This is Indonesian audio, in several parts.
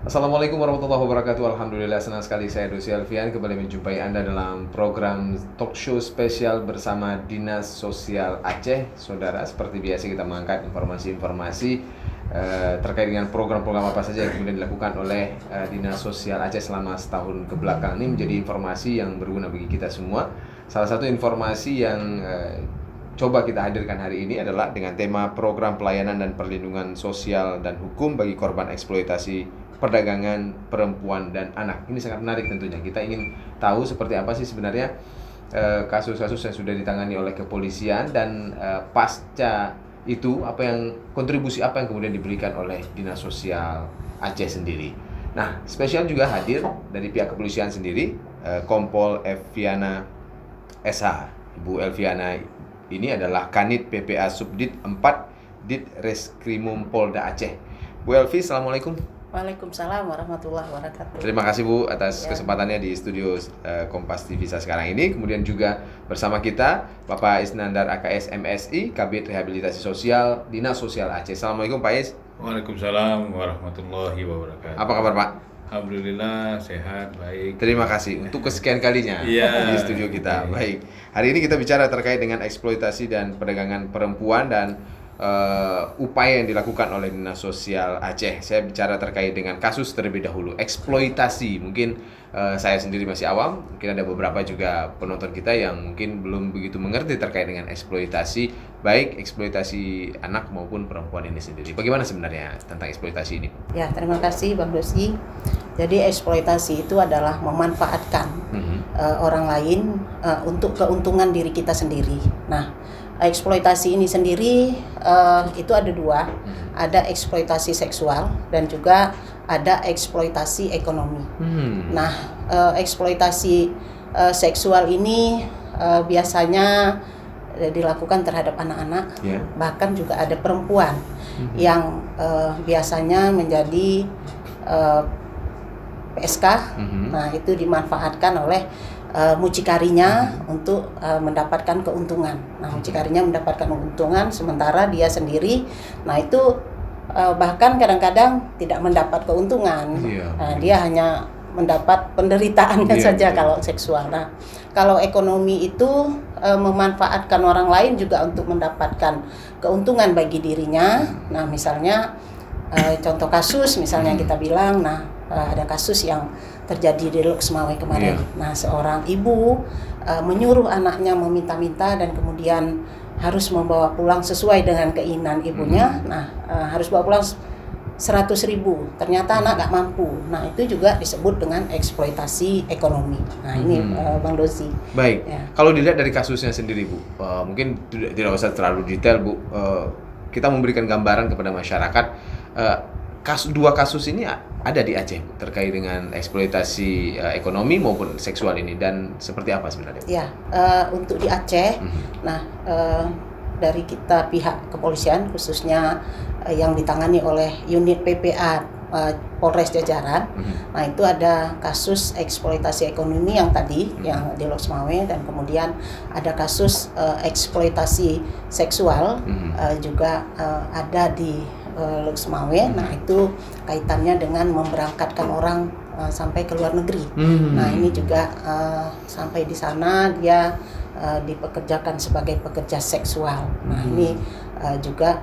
Assalamualaikum warahmatullahi wabarakatuh. Alhamdulillah, senang sekali saya Dosi Alfian kembali menjumpai Anda dalam program talk show spesial bersama Dinas Sosial Aceh. Saudara, seperti biasa kita mengangkat informasi-informasi terkait dengan program-program apa saja yang kemudian dilakukan oleh Dinas Sosial Aceh selama setahun kebelakang. Ini menjadi informasi yang berguna bagi kita semua. Salah satu informasi yang coba kita hadirkan hari ini adalah dengan tema program pelayanan dan perlindungan sosial dan hukum bagi korban eksploitasi perdagangan perempuan dan anak. Ini sangat menarik tentunya. Kita ingin tahu seperti apa sih sebenarnya kasus-kasus yang sudah ditangani oleh kepolisian dan pasca itu kontribusi apa yang kemudian diberikan oleh Dinas Sosial Aceh sendiri. Nah, spesial juga hadir dari pihak kepolisian sendiri, Kompol Elviana SH. Ibu Elviana ini adalah Kanit PPA Subdit 4 Dit Reskrimum Polda Aceh. Bu Elvi, Assalamualaikum. Waalaikumsalam warahmatullahi wabarakatuh. Terima kasih Bu atas kesempatannya di studio Kompas TV sekarang ini. Kemudian juga bersama kita Bapak Isnandar AKS MSI, Kabid Rehabilitasi Sosial Dinas Sosial Aceh. Assalamualaikum Pak Is. Waalaikumsalam warahmatullahi wabarakatuh. Apa kabar Pak? Alhamdulillah sehat, baik. Terima kasih untuk kesekian kalinya di studio kita. Baik. Hari ini kita bicara terkait dengan eksploitasi dan perdagangan perempuan dan upaya yang dilakukan oleh Dinas Sosial Aceh. Saya bicara terkait dengan kasus terlebih dahulu, eksploitasi. Mungkin saya sendiri masih awam, mungkin ada beberapa juga penonton kita yang mungkin belum begitu mengerti terkait dengan eksploitasi, baik eksploitasi anak maupun perempuan ini sendiri. Bagaimana sebenarnya tentang eksploitasi ini? Ya, terima kasih Bang Dosi. Jadi eksploitasi itu adalah memanfaatkan orang lain untuk keuntungan diri kita sendiri. Nah, eksploitasi ini sendiri itu ada dua, ada eksploitasi seksual dan juga ada eksploitasi ekonomi. Nah, eksploitasi seksual ini biasanya dilakukan terhadap anak-anak, bahkan juga ada perempuan yang biasanya menjadi PSK. Nah, itu dimanfaatkan oleh mucikarinya untuk mendapatkan keuntungan. Nah, mucikarinya mendapatkan keuntungan sementara dia sendiri, nah itu bahkan kadang-kadang tidak mendapat keuntungan. Nah, dia hanya mendapat penderitaannya saja kalau seksual. Nah, kalau ekonomi itu memanfaatkan orang lain juga untuk mendapatkan keuntungan bagi dirinya. Nah, misalnya contoh kasus misalnya kita bilang, ada kasus yang terjadi di Lok Semawe kemarin. Nah, seorang ibu menyuruh anaknya meminta-minta dan kemudian harus membawa pulang sesuai dengan keinginan ibunya. Nah, harus bawa pulang 100.000. Ternyata anak nggak mampu. Nah, itu juga disebut dengan eksploitasi ekonomi. Nah, ini Bang Dosi. Baik. Ya. Kalau dilihat dari kasusnya sendiri, Bu, mungkin tidak usah terlalu detail, Bu. Kita memberikan gambaran kepada masyarakat. Dua kasus ini ada di Aceh terkait dengan eksploitasi ekonomi maupun seksual ini, dan seperti apa sebenarnya? Ya, untuk di Aceh, dari kita pihak kepolisian khususnya yang ditangani oleh unit PPA Polres Jajaran, nah itu ada kasus eksploitasi ekonomi yang tadi yang di Lok Semawe, dan kemudian ada kasus eksploitasi seksual juga ada di Lok Semawe. Nah, itu kaitannya dengan memberangkatkan orang sampai ke luar negeri. Nah, ini juga sampai di sana dia dipekerjakan sebagai pekerja seksual. Nah, ini juga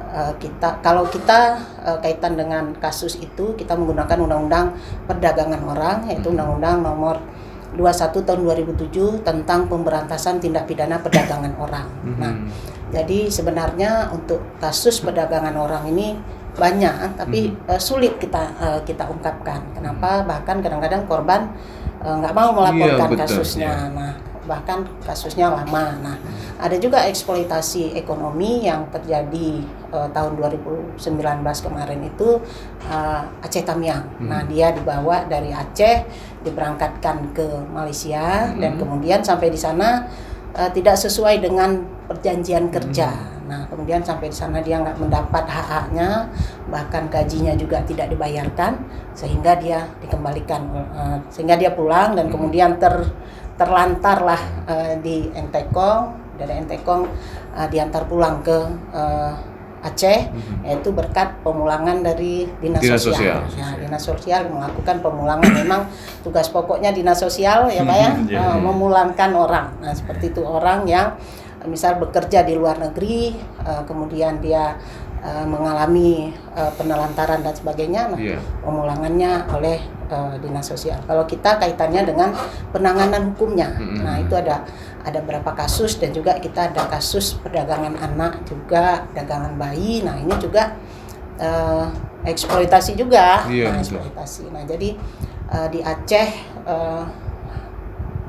kalau kita kaitan dengan kasus itu, kita menggunakan Undang-Undang Perdagangan Orang, yaitu Undang-Undang Nomor 21 tahun 2007 tentang pemberantasan tindak pidana perdagangan orang. Nah, jadi sebenarnya untuk kasus perdagangan orang ini banyak, tapi sulit kita ungkapkan. Kenapa? Bahkan kadang-kadang korban nggak mau melaporkan kasusnya. Nah, bahkan kasusnya lama. Nah, ada juga eksploitasi ekonomi yang terjadi tahun 2019 kemarin itu Aceh Tamiang. Nah, dia dibawa dari Aceh, diberangkatkan ke Malaysia, dan kemudian sampai di sana tidak sesuai dengan perjanjian kerja. Nah, kemudian sampai di sana dia nggak mendapat hak-haknya, bahkan gajinya juga tidak dibayarkan, sehingga dia dikembalikan, sehingga dia pulang dan kemudian terlantarlah di Entekong. Dari Entekong diantar pulang ke Aceh, yaitu berkat pemulangan dari Dinas Sosial. Ya, Dinas Sosial melakukan pemulangan. Memang tugas pokoknya Dinas Sosial ya Pak ya, memulangkan orang. Nah seperti itu, orang yang misal bekerja di luar negeri, kemudian dia mengalami penelantaran dan sebagainya, nah, pemulangannya oleh Dinas Sosial. Kalau kita kaitannya dengan penanganan hukumnya, nah itu ada berapa kasus, dan juga kita ada kasus perdagangan anak juga, dagangan bayi. Nah ini juga eksploitasi juga, eksploitasi. Nah jadi di Aceh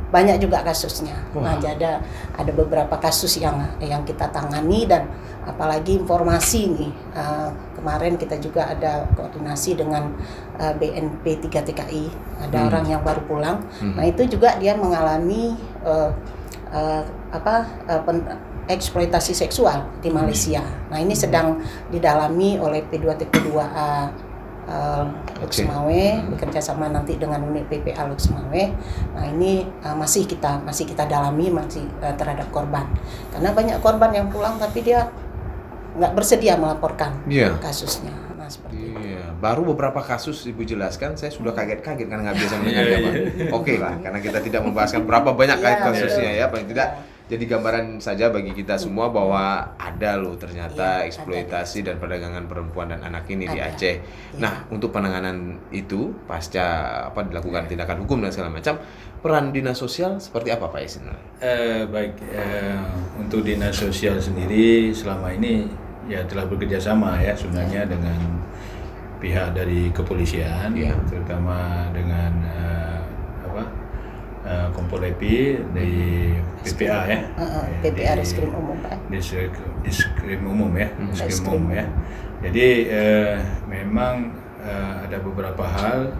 banyak juga kasusnya. Nah jadi ada beberapa kasus yang kita tangani, dan apalagi informasi nih, kemarin kita juga ada koordinasi dengan BNP 3 TKI, ada orang yang baru pulang. Nah itu juga dia mengalami eksploitasi seksual di Malaysia. Nah ini sedang didalami oleh P2TP2A Lux Mawai, bekerja sama nanti dengan unit PPA Lux Mawai. Nah ini masih kita dalami terhadap korban, karena banyak korban yang pulang tapi dia nggak bersedia melaporkan kasusnya. Nah seperti itu. Baru beberapa kasus Ibu jelaskan, saya sudah kaget-kaget karena nggak biasa mendengarnya Pak. Oke lah, karena kita tidak membahaskan berapa banyak kasusnya ya, paling tidak jadi gambaran saja bagi kita semua bahwa ada loh ternyata eksploitasi dan perdagangan perempuan dan anak ini di Aceh. Nah untuk penanganan itu pasca dilakukan tindakan hukum dan segala macam, peran dinas sosial seperti apa Pak Yasin? Untuk dinas sosial sendiri selama ini ya telah bekerja sama ya sebenarnya dengan pihak dari kepolisian, terutama dengan Kompol EP dari PPA ya. PPA Diskrim Umum Pak. Diskrim Umum ya. Jadi memang ada beberapa hal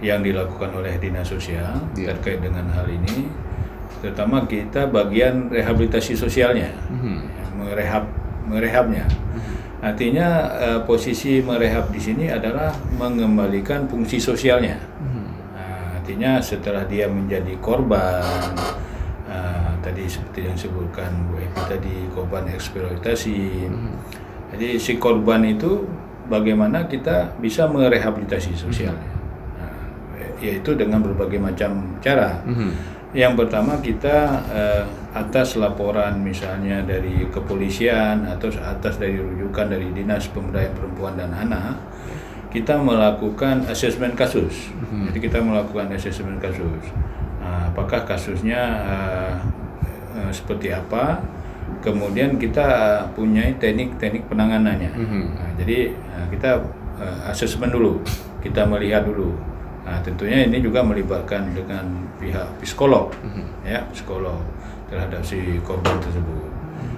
yang dilakukan oleh dinas sosial terkait dengan hal ini, terutama kita bagian rehabilitasi sosialnya, merehabnya. Artinya posisi merehab di sini adalah mengembalikan fungsi sosialnya. Artinya setelah dia menjadi korban, tadi seperti yang disebutkan Bu Epi tadi, korban eksploitasi. Jadi si korban itu bagaimana kita bisa merehabilitasi sosialnya, yaitu dengan berbagai macam cara. Yang pertama kita atas laporan misalnya dari kepolisian atau atas dari rujukan dari Dinas Pemberdayaan Perempuan dan Anak, kita melakukan asesmen kasus. Jadi kita melakukan asesmen kasus. Apakah kasusnya seperti apa? Kemudian kita punya teknik penanganannya. Jadi kita asesmen dulu, kita melihat dulu. Tentunya ini juga melibatkan dengan pihak psikolog, psikolog terhadap si korban tersebut.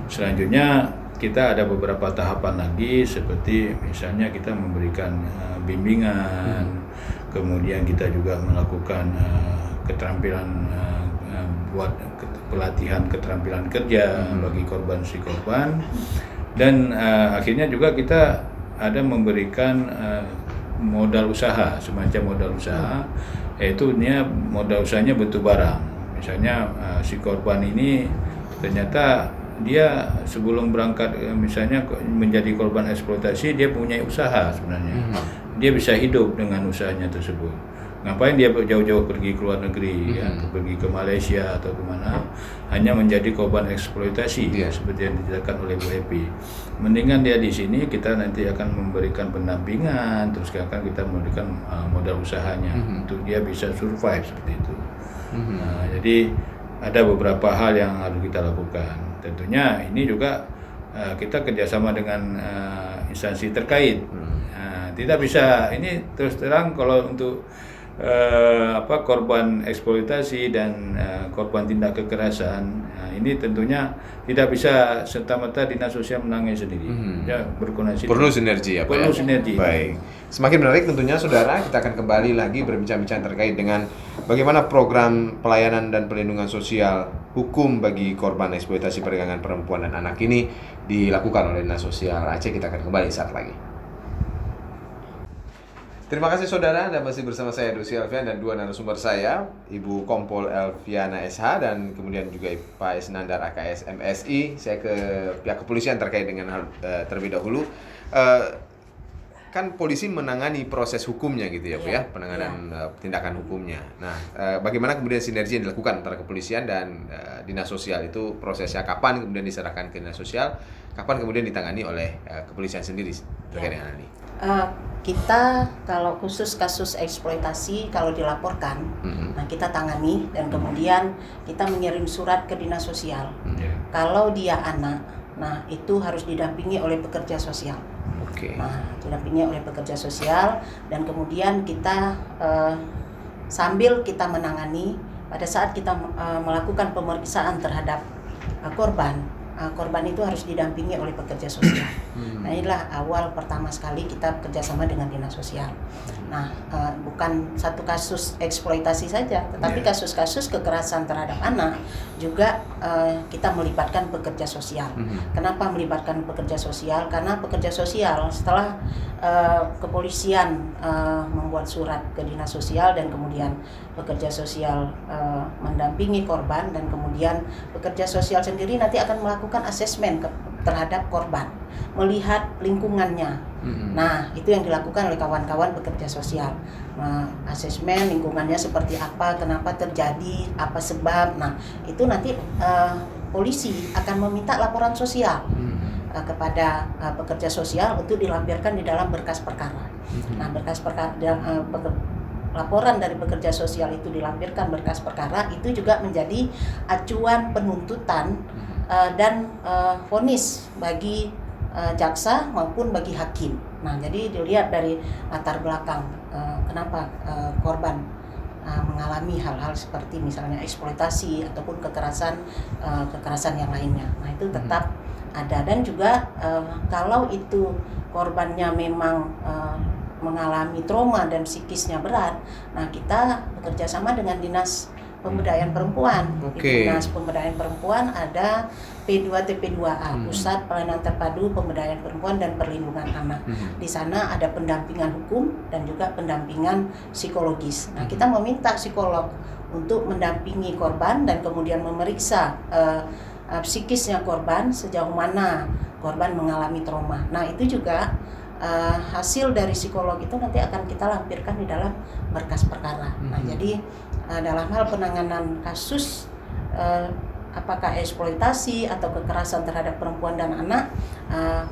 Selanjutnya kita ada beberapa tahapan lagi, seperti misalnya kita memberikan bimbingan, kemudian kita juga melakukan keterampilan buat pelatihan keterampilan kerja bagi si korban, dan akhirnya juga kita ada memberikan modal usaha, semacam modal usaha, yaitu modal usahanya bentuk barang. Misalnya si korban ini ternyata dia sebelum berangkat misalnya menjadi korban eksploitasi, dia punya usaha sebenarnya. Dia bisa hidup dengan usahanya tersebut. Ngapain dia jauh-jauh pergi ke luar negeri, pergi ke Malaysia atau kemana, hanya menjadi korban eksploitasi, seperti yang dijelaskan oleh Bu Epi. Mendingan dia di sini, kita nanti akan memberikan pendampingan, terus akan kita memberikan modal usahanya untuk dia bisa survive seperti itu. Jadi ada beberapa hal yang harus kita lakukan. Tentunya ini juga kita kerjasama dengan instansi terkait. Tidak bisa ini terus terang kalau untuk korban eksploitasi dan korban tindak kekerasan, ini tentunya tidak bisa serta-merta dinas sosial menangani sendiri. Ya, berkoordinasi. Perlu sinergi ya, Pak. Perlu sinergi. Baik. Semakin menarik tentunya saudara, kita akan kembali lagi berbincang-bincang terkait dengan bagaimana program pelayanan dan perlindungan sosial hukum bagi korban eksploitasi perdagangan perempuan dan anak ini dilakukan oleh Dinas Sosial Aceh. Kita akan kembali saat lagi. Terima kasih saudara, Anda masih bersama saya Dosi Alfian dan dua narasumber saya, Ibu Kompol Elviana SH dan kemudian juga Pak Isnandar AKS MSI. Saya ke pihak kepolisian terkait dengan hal terlebih dahulu. Kan polisi menangani proses hukumnya gitu ya, Bu ya, penanganan tindakan hukumnya. Nah, bagaimana kemudian sinergi yang dilakukan antara kepolisian dan dinas sosial itu prosesnya kapan kemudian diserahkan ke dinas sosial, kapan kemudian ditangani oleh kepolisian sendiri terkait dengan ini? Kita kalau khusus kasus eksploitasi kalau dilaporkan, nah kita tangani dan kemudian kita mengirim surat ke dinas sosial. Kalau dia anak, nah itu harus didampingi oleh pekerja sosial. Nah, didampingi oleh pekerja sosial dan kemudian kita sambil kita menangani pada saat kita melakukan pemeriksaan terhadap korban itu harus didampingi oleh pekerja sosial. Nah, inilah awal pertama sekali kita kerjasama dengan dinas sosial. Nah, bukan satu kasus eksploitasi saja, tetapi kasus-kasus kekerasan terhadap anak juga kita melibatkan pekerja sosial. Kenapa melibatkan pekerja sosial? Karena pekerja sosial setelah kepolisian membuat surat ke dinas sosial dan kemudian pekerja sosial mendampingi korban dan kemudian pekerja sosial sendiri nanti akan melakukan asesmen terhadap korban, melihat lingkungannya. Nah, itu yang dilakukan oleh kawan-kawan pekerja sosial. Asesmen lingkungannya seperti apa, kenapa terjadi, apa sebab. Nah, itu nanti polisi akan meminta laporan sosial kepada pekerja sosial untuk dilampirkan di dalam berkas perkara. Nah, berkas perkara laporan dari pekerja sosial itu dilampirkan berkas perkara itu juga menjadi acuan penuntutan dan vonis bagi jaksa maupun bagi hakim. Nah, jadi dilihat dari latar belakang kenapa korban mengalami hal-hal seperti misalnya eksploitasi ataupun kekerasan yang lainnya. Nah, itu tetap ada dan juga kalau itu korbannya memang mengalami trauma dan psikisnya berat, nah kita bekerja sama dengan Dinas Pemberdayaan Perempuan. Di Dinas Pemberdayaan Perempuan ada P2TP2A, Pusat Pelayanan Terpadu Pemberdayaan Perempuan dan Perlindungan Anak. Di sana ada pendampingan hukum dan juga pendampingan psikologis. Nah, kita meminta psikolog untuk mendampingi korban dan kemudian memeriksa psikisnya korban sejauh mana korban mengalami trauma. Nah, itu juga hasil dari psikolog itu nanti akan kita lampirkan di dalam berkas perkara. Nah, jadi dalam hal penanganan kasus apakah eksploitasi atau kekerasan terhadap perempuan dan anak,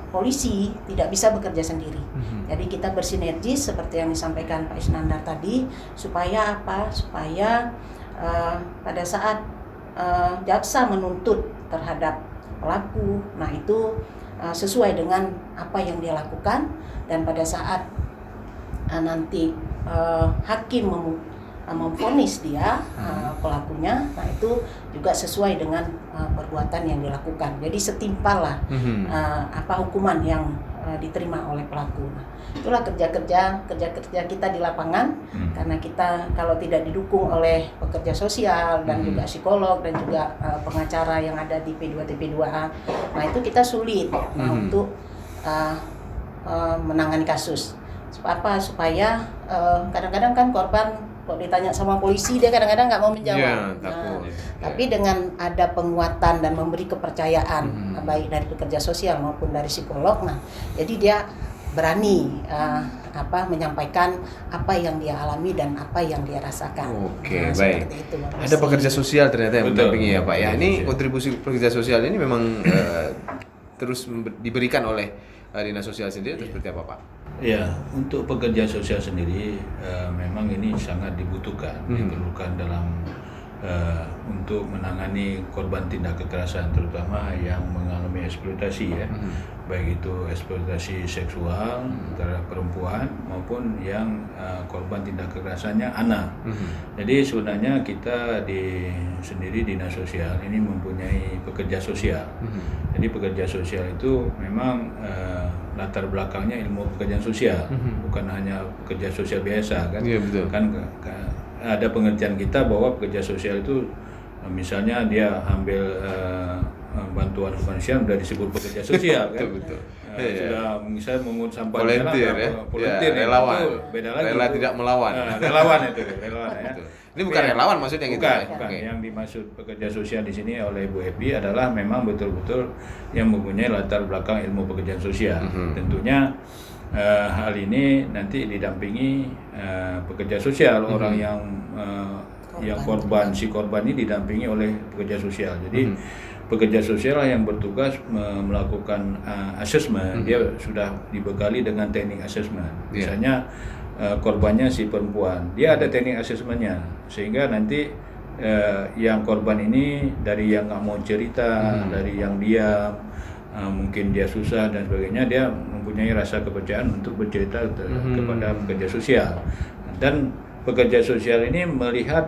polisi tidak bisa bekerja sendiri. Jadi kita bersinergi seperti yang disampaikan Pak Isnandar tadi, supaya apa? Supaya pada saat jaksa menuntut terhadap pelaku, nah itu sesuai dengan apa yang dia lakukan dan pada saat nanti hakim memvonis dia pelakunya, nah itu juga sesuai dengan perbuatan yang dilakukan. Jadi setimpal lah apa hukuman yang diterima oleh pelaku. Nah, itulah kerja-kerja kita di lapangan karena kita kalau tidak didukung oleh pekerja sosial dan juga psikolog dan juga pengacara yang ada di P2TP2A, nah itu kita sulit untuk menangani kasus. Apa? Supaya kadang-kadang kan korban kalau ditanya sama polisi dia kadang-kadang nggak mau menjawab. Tapi dengan ada penguatan dan memberi kepercayaan baik dari pekerja sosial maupun dari psikolog, nah jadi dia berani menyampaikan apa yang dia alami dan apa yang dia rasakan. Baik. Itu, ada pekerja sosial ternyata yang mendampingi ya Pak ya. Ini kontribusi pekerja sosial ini memang terus diberikan oleh dinas sosial sendiri atau seperti apa Pak? Ya, untuk pekerja sosial sendiri memang ini sangat dibutuhkan, diperlukan dalam untuk menangani korban tindak kekerasan, terutama yang mengalami eksploitasi ya, baik itu eksploitasi seksual terhadap perempuan maupun yang korban tindak kekerasannya anak. Jadi sebenarnya kita sendiri dinas sosial ini mempunyai pekerja sosial. Jadi pekerja sosial itu memang latar belakangnya ilmu pekerjaan sosial, bukan hanya pekerja sosial biasa kan. Iya, betul. Kan ada pengertian kita bahwa pekerja sosial itu misalnya dia ambil bantuan kemanusiaan sudah disebut pekerja sosial kan. Betul. sudah misalnya mengungut sampah di Volunteer jalan, ya. volunteer Ya, relawan. itu beda lagi. Rela itu. tidak melawan. Relawan itu, relawan ya. Betul. Ini bukan relawan maksudnya gitu Bukan, ya? bukan. Oke. Yang dimaksud pekerja sosial di sini oleh Bu Happy adalah memang betul-betul yang mempunyai latar belakang ilmu pekerjaan sosial. Tentunya hal ini nanti didampingi pekerja sosial, orang yang korban, si korban ini didampingi oleh pekerja sosial. Jadi pekerja sosial yang bertugas melakukan asesmen, dia sudah dibekali dengan teknik asesmen. Misalnya korbannya si perempuan, dia ada teknik asesmennya, sehingga nanti yang korban ini dari yang nggak mau cerita, dari yang diam, mungkin dia susah dan sebagainya, dia mempunyai rasa kepercayaan untuk bercerita kepada pekerja sosial. Dan pekerja sosial ini melihat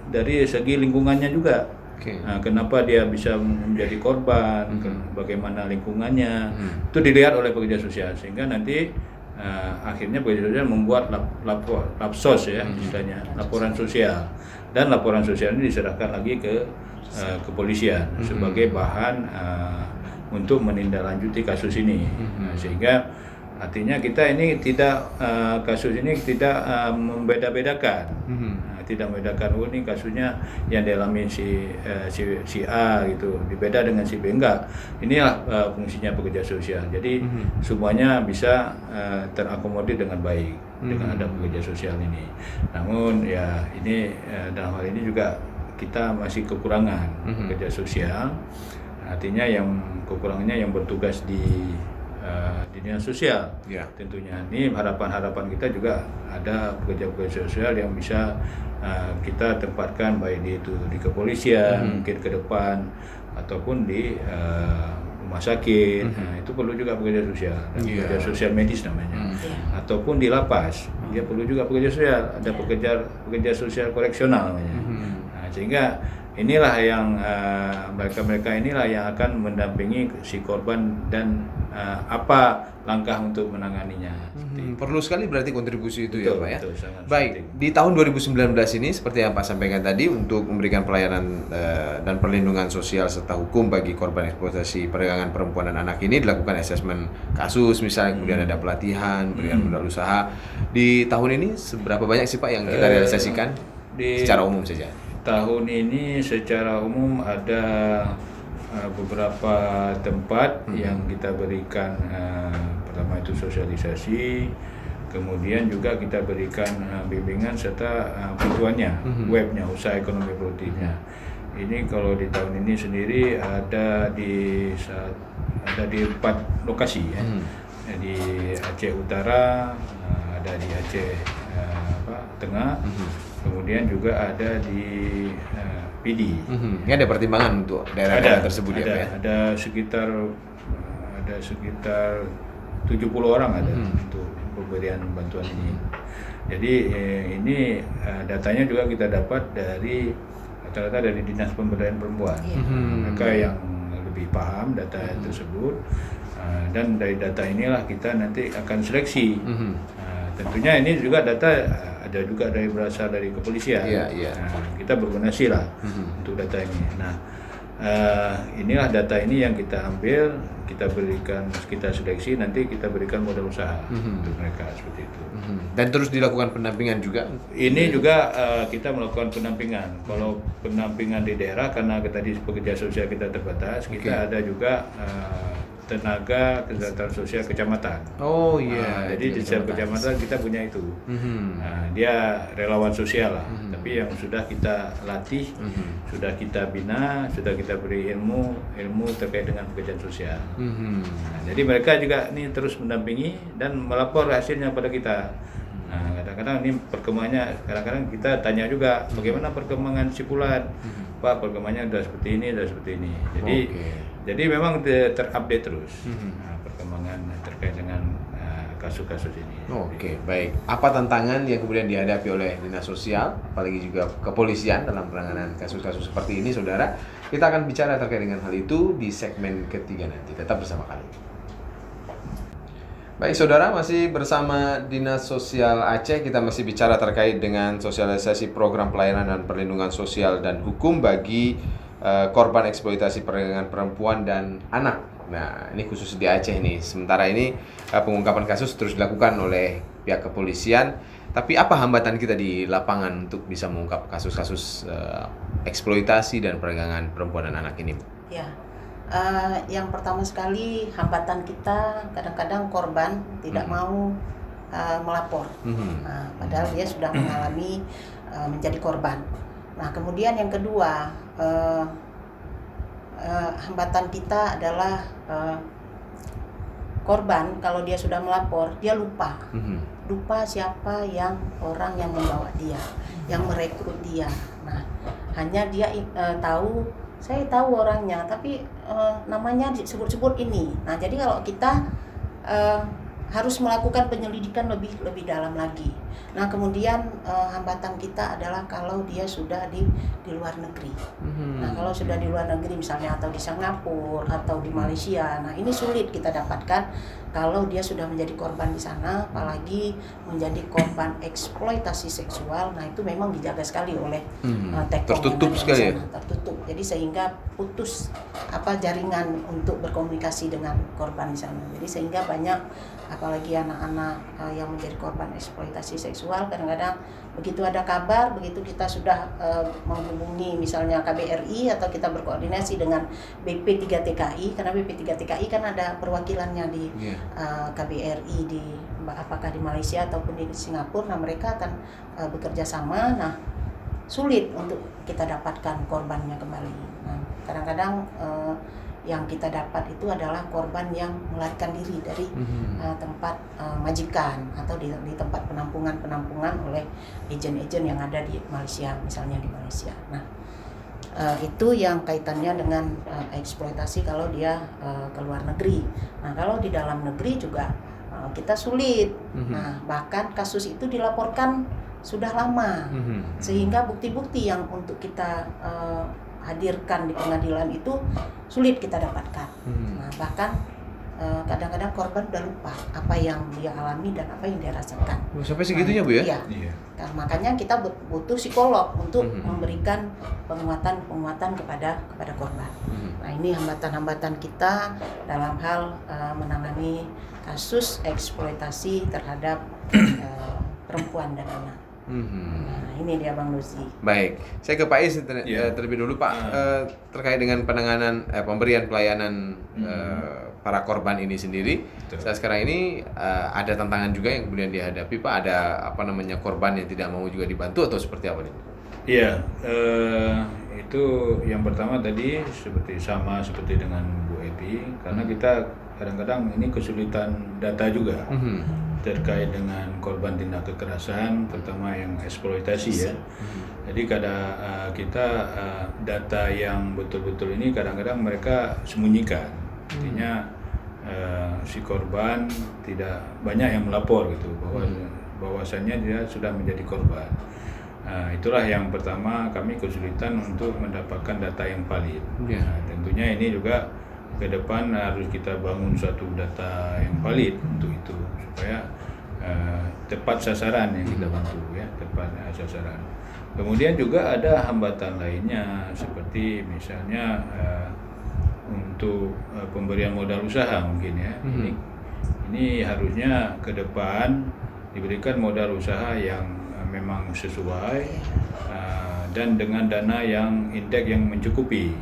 dari segi lingkungannya juga. Nah, kenapa dia bisa menjadi korban, bagaimana lingkungannya, itu dilihat oleh pekerja sosial, sehingga nanti akhirnya pekerja sosial membuat lapsos ya, istilahnya laporan sosial, dan laporan sosial ini diserahkan lagi ke kepolisian sebagai bahan untuk menindaklanjuti kasus ini. Sehingga artinya kita ini tidak kasus ini tidak membeda-bedakan, tidak membedakan ini kasusnya yang dialami si A gitu, dibeda dengan si B, enggak. Inilah fungsinya pekerja sosial. Jadi semuanya bisa terakomodir dengan baik dengan ada pekerja sosial ini. Namun ya ini dalam hal ini juga kita masih kekurangan pekerja sosial. Artinya yang kekurangannya yang bertugas di dinas sosial. Tentunya ini harapan kita juga ada pekerja-pekerja sosial yang bisa kita tempatkan baik di kepolisian mungkin ke depan ataupun di rumah sakit. Nah, itu perlu juga pekerja sosial, dan pekerja sosial medis namanya. Ataupun di lapas, dia perlu juga pekerja sosial, ada pekerja sosial koreksional namanya. Nah, sehingga inilah yang mereka inilah yang akan mendampingi si korban dan apa langkah untuk menanganinya. Perlu sekali berarti kontribusi itu Betul, ya Pak ya. betul, sangat Baik, penting. di tahun 2019 ini seperti yang Pak sampaikan tadi, untuk memberikan pelayanan dan perlindungan sosial serta hukum bagi korban eksploitasi perdagangan perempuan dan anak ini dilakukan asesmen kasus, misalnya kemudian ada pelatihan, berikan modal usaha. Di tahun ini seberapa banyak sih Pak yang kita realisasikan secara umum saja? Tahun ini secara umum ada beberapa tempat yang kita berikan, pertama itu sosialisasi, kemudian juga kita berikan bimbingan serta panduannya, webnya, usaha ekonomi produktifnya. Ini kalau di tahun ini sendiri ada di 4 lokasi ya. Di Aceh Utara, ada di Aceh Tengah, kemudian juga ada di PD. Ini ada pertimbangan untuk daerah-daerah tersebut ya Pak ya? Ada sekitar 70 orang ada untuk pemberian bantuan ini. Jadi ini datanya juga kita dapat dari rata-rata dari Dinas Pemberdayaan Perempuan. Mereka yang lebih paham data tersebut, dan dari data inilah kita nanti akan seleksi. Tentunya ini juga data ada juga berasal dari kepolisian. Nah, kita berkoordinasi lah untuk data ini. Nah, inilah data ini yang kita ambil, kita berikan, kita seleksi, nanti kita berikan modal usaha untuk mereka seperti itu. Dan terus dilakukan pendampingan juga? Ini juga kita melakukan pendampingan. Kalau pendampingan di daerah, karena tadi pekerja sosial kita terbatas, kita ada juga tenaga kesejahteraan sosial kecamatan. Jadi di setiap kecamatan kita punya itu. Dia relawan sosial lah, tapi yang sudah kita latih, sudah kita bina, sudah kita beri ilmu terkait dengan pekerjaan sosial. Jadi mereka juga ini terus mendampingi dan melapor hasilnya pada kita. Nah, kadang-kadang ini perkembangannya, kadang-kadang kita tanya juga bagaimana perkembangan si Fulan. Pak, perkembangannya sudah seperti ini, jadi memang terupdate terus perkembangan terkait dengan kasus-kasus ini. Baik. Apa tantangan yang kemudian dihadapi oleh dinas sosial, apalagi juga kepolisian dalam penanganan kasus-kasus seperti ini, saudara? Kita akan bicara terkait dengan hal itu di segmen ketiga nanti. Tetap bersama kami. Baik saudara, masih bersama Dinas Sosial Aceh. Kita masih bicara terkait dengan sosialisasi program pelayanan dan perlindungan sosial dan hukum bagi korban eksploitasi perdagangan perempuan dan anak Nah, ini khusus di Aceh nih. Sementara ini pengungkapan kasus terus dilakukan oleh pihak kepolisian. Tapi apa hambatan kita di lapangan untuk bisa mengungkap kasus-kasus eksploitasi dan perdagangan perempuan dan anak ini, Bu? Ya, yang pertama sekali hambatan kita kadang-kadang korban tidak mau melapor, padahal dia sudah mengalami menjadi korban. Nah, kemudian yang kedua, hambatan kita adalah korban kalau dia sudah melapor, dia lupa siapa orang yang membawa dia, yang merekrut dia. Nah, hanya dia tahu, saya tahu orangnya, tapi namanya disebut-sebut ini. Nah, jadi kalau kita harus melakukan penyelidikan lebih dalam lagi. Nah, kemudian hambatan kita adalah kalau dia sudah di luar negeri. Nah, kalau sudah di luar negeri misalnya atau di Singapura atau di Malaysia, nah ini sulit kita dapatkan kalau dia sudah menjadi korban di sana, apalagi menjadi korban eksploitasi seksual. Nah, itu memang dijaga sekali oleh tertutup sekali ya? Tertutup. Jadi sehingga putus jaringan untuk berkomunikasi dengan korban di sana. Jadi sehingga banyak, apalagi anak-anak yang menjadi korban eksploitasi seksual, kadang-kadang begitu ada kabar, begitu kita sudah menghubungi misalnya KBRI atau kita berkoordinasi dengan BP3TKI, karena BP3TKI kan ada perwakilannya di KBRI apakah di Malaysia ataupun di Singapura. Nah, mereka akan bekerja sama. Nah, sulit untuk kita dapatkan korbannya kembali. Nah, kadang-kadang yang kita dapat itu adalah korban yang melarikan diri dari tempat majikan atau di tempat penampungan oleh agen-agen yang ada di Malaysia, misalnya di Malaysia. Nah, itu yang kaitannya dengan eksploitasi kalau dia ke luar negeri. Nah, kalau di dalam negeri juga kita sulit. Nah, bahkan kasus itu dilaporkan sudah lama, sehingga bukti-bukti yang untuk kita hadirkan di pengadilan itu sulit kita dapatkan. Nah, bahkan kadang-kadang korban udah lupa apa yang dia alami dan apa yang dia rasakan. Sampai segitunya, Bu ya? Iya. Nah, makanya kita butuh psikolog untuk memberikan penguatan kepada korban. Nah, ini hambatan-hambatan kita dalam hal menangani kasus eksploitasi terhadap perempuan dan anak. Nah, ini dia Bang Luzi. Baik, saya ke Pak Is terlebih dulu Pak, terkait dengan penanganan pemberian pelayanan para korban ini sendiri. Saat sekarang ini ada tantangan juga yang kemudian dihadapi, Pak. Ada korban yang tidak mau juga dibantu atau seperti apa nih? Iya, itu yang pertama tadi seperti dengan Bu Epi, karena kita kadang-kadang ini kesulitan data juga. Terkait dengan korban tindak kekerasan, terutama yang eksploitasi ya. Jadi kita data yang betul-betul ini kadang-kadang mereka sembunyikan. Artinya si korban tidak banyak yang melapor gitu bahwasannya dia sudah menjadi korban. Itulah yang pertama kami kesulitan untuk mendapatkan data yang valid. Tentunya ini juga ke depan harus kita bangun suatu data yang valid untuk itu supaya tepat sasaran yang kita bantu ya, tepat sasaran. Kemudian juga ada hambatan lainnya seperti misalnya untuk pemberian modal usaha mungkin ya. Ini harusnya ke depan diberikan modal usaha yang memang sesuai dan dengan dana yang indeks yang mencukupi.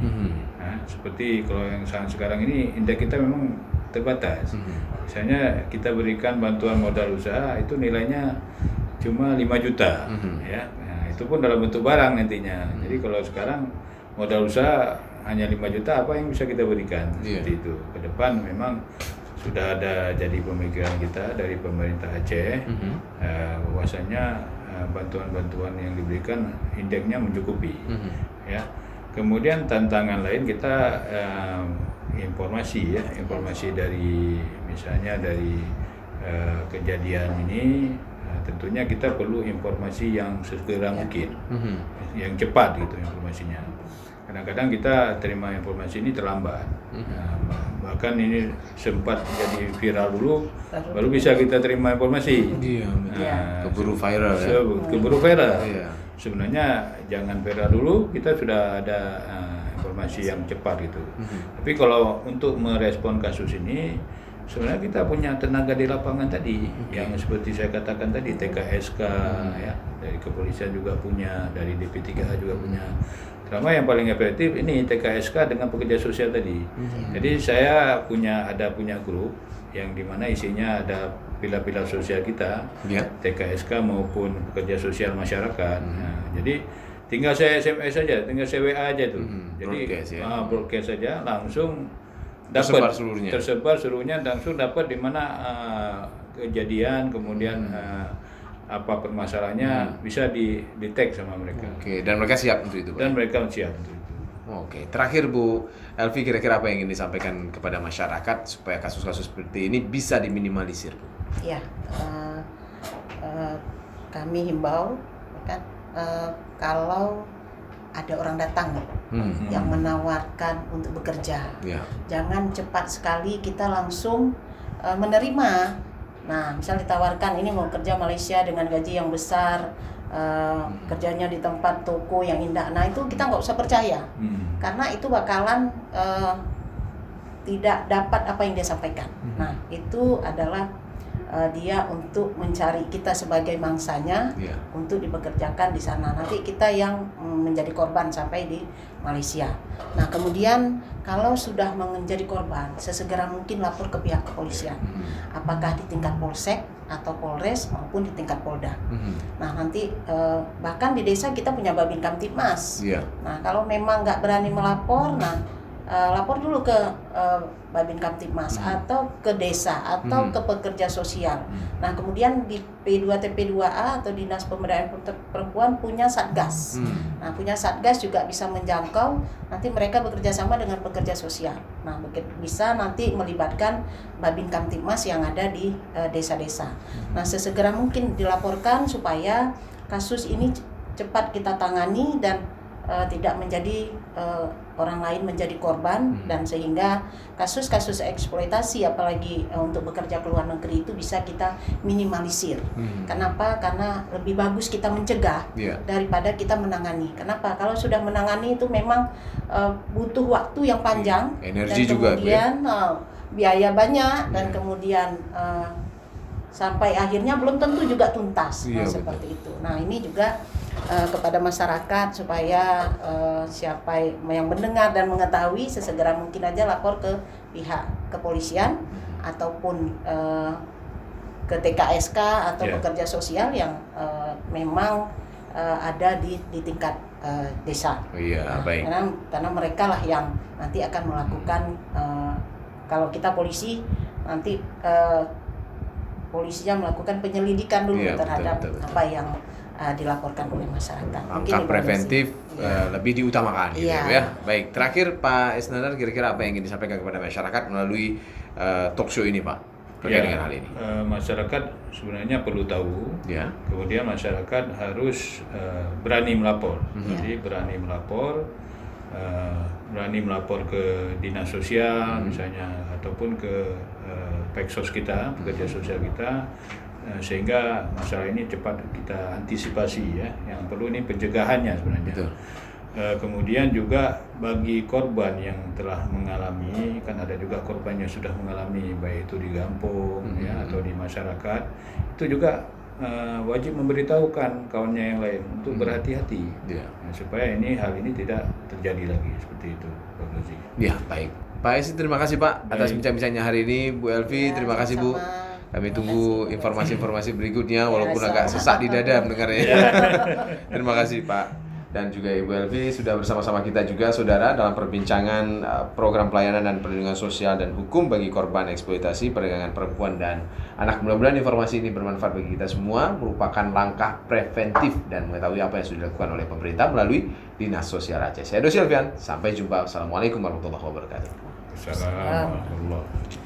Seperti kalau yang sekarang ini indeks kita memang terbatas. Misalnya kita berikan bantuan modal usaha itu nilainya cuma 5 juta ya. Nah, itu pun dalam bentuk barang nantinya. Jadi kalau sekarang modal usaha hanya 5 juta, apa yang bisa kita berikan? Seperti itu. Ke depan memang sudah ada jadi pemikiran kita dari pemerintah Aceh bahwasanya bantuan-bantuan yang diberikan indeksnya mencukupi ya. Kemudian tantangan lain kita informasi dari misalnya dari kejadian ini, tentunya kita perlu informasi yang segera mungkin, yang cepat gitu informasinya. Kadang-kadang kita terima informasi ini terlambat, bahkan ini sempat jadi viral dulu, baru bisa kita terima informasi. Keburu viral ya. Keburu viral. Sebenarnya jangan viral dulu, kita sudah ada informasi yang cepat gitu. Tapi kalau untuk merespon kasus ini sebenarnya kita punya tenaga di lapangan tadi yang seperti saya katakan tadi, TKSK ya, dari kepolisian juga punya, dari DP3H juga punya. Terutama yang paling efektif ini TKSK dengan pekerja sosial tadi. Jadi saya ada punya grup yang dimana isinya ada pilar-pilar sosial kita, TKSK maupun pekerja sosial masyarakat. Nah, jadi tinggal saya SMS saja, tinggal saya WA aja tuh. Jadi broadcast saja langsung dapat tersebar seluruhnya, langsung dapat di mana kejadian, kemudian apa permasalahannya bisa di tag sama mereka. Oke, dan mereka siap untuk itu, Pak? Dan mereka siap untuk itu. Oke, terakhir Bu Elvi, kira-kira apa yang ingin disampaikan kepada masyarakat supaya kasus-kasus seperti ini bisa diminimalisir, Bu? Ya, kami himbau kan, kalau ada orang datang yang menawarkan untuk bekerja, jangan cepat sekali kita langsung menerima. Nah, misal ditawarkan ini mau kerja Malaysia dengan gaji yang besar, kerjanya di tempat toko yang indah, nah itu kita nggak usah percaya, karena itu bakalan tidak dapat apa yang dia sampaikan. Nah, itu adalah dia untuk mencari kita sebagai mangsanya untuk dipekerjakan di sana. Nanti kita yang menjadi korban sampai di Malaysia. Nah, kemudian kalau sudah menjadi korban, sesegera mungkin lapor ke pihak kepolisian. Apakah di tingkat Polsek atau Polres maupun di tingkat Polda. Nah, nanti bahkan di desa kita punya Babin Kamtibmas. Nah, kalau memang nggak berani melapor, lapor dulu ke Babin Kamtibmas atau ke desa atau ke pekerja sosial. Nah, kemudian di P2 TP2A atau Dinas Pemberdayaan Perempuan punya satgas. Nah, punya satgas juga bisa menjangkau, nanti mereka bekerja sama dengan pekerja sosial. Nah, bisa nanti melibatkan Babin Kamtibmas yang ada di desa-desa. Nah, sesegera mungkin dilaporkan supaya kasus ini cepat kita tangani dan tidak menjadi orang lain menjadi korban, dan sehingga kasus-kasus eksploitasi apalagi untuk bekerja ke luar negeri itu bisa kita minimalisir. Kenapa? Karena lebih bagus kita mencegah daripada kita menangani. Kenapa? Kalau sudah menangani itu memang butuh waktu yang panjang, energi dan kemudian biaya banyak, dan kemudian sampai akhirnya belum tentu juga tuntas. Seperti itu. Nah, ini juga kepada masyarakat supaya siapa yang mendengar dan mengetahui sesegera mungkin aja lapor ke pihak kepolisian ataupun ke TKSK atau pekerja sosial yang memang ada di tingkat desa. Baik. Karena mereka lah yang nanti akan melakukan, kalau kita polisi nanti polisinya melakukan penyelidikan dulu terhadap apa yang dilaporkan oleh masyarakat. Langkah preventif lebih diutamakan, gitu ya. Baik, terakhir Pak Isnandar, kira-kira apa yang ingin disampaikan kepada masyarakat melalui talk show ini, Pak, terkait dengan hal ini? Masyarakat sebenarnya perlu tahu. Kemudian masyarakat harus berani melapor. Jadi berani melapor ke dinas sosial misalnya, ataupun ke Peksos kita, pekerja sosial kita, sehingga masalah ini cepat kita antisipasi ya. Yang perlu ini pencegahannya sebenarnya. Kemudian juga bagi korban yang telah mengalami, kan ada juga korban yang sudah mengalami baik itu di kampung atau di masyarakat, itu juga wajib memberitahukan kawannya yang lain untuk berhati-hati supaya hal ini tidak terjadi lagi seperti itu, Pak Rozi. Baik. Pak Esi, terima kasih Pak atas bincang-bincangnya hari ini. Bu Elvi, terima kasih Bu. Kami tunggu informasi-informasi berikutnya, walaupun agak sesak di dada mendengarnya. Terima kasih Pak. Dan juga Ibu Elvi sudah bersama-sama kita juga, saudara, dalam perbincangan program pelayanan dan perlindungan sosial dan hukum bagi korban eksploitasi perdagangan perempuan dan anak. Mudah-mudahan informasi ini bermanfaat bagi kita semua, merupakan langkah preventif dan mengetahui apa yang sudah dilakukan oleh pemerintah melalui Dinas Sosial Aceh. Saya Dosi Alfian, sampai jumpa. Assalamualaikum warahmatullahi wabarakatuh. Assalamualaikum warahmatullahi wabarakatuh.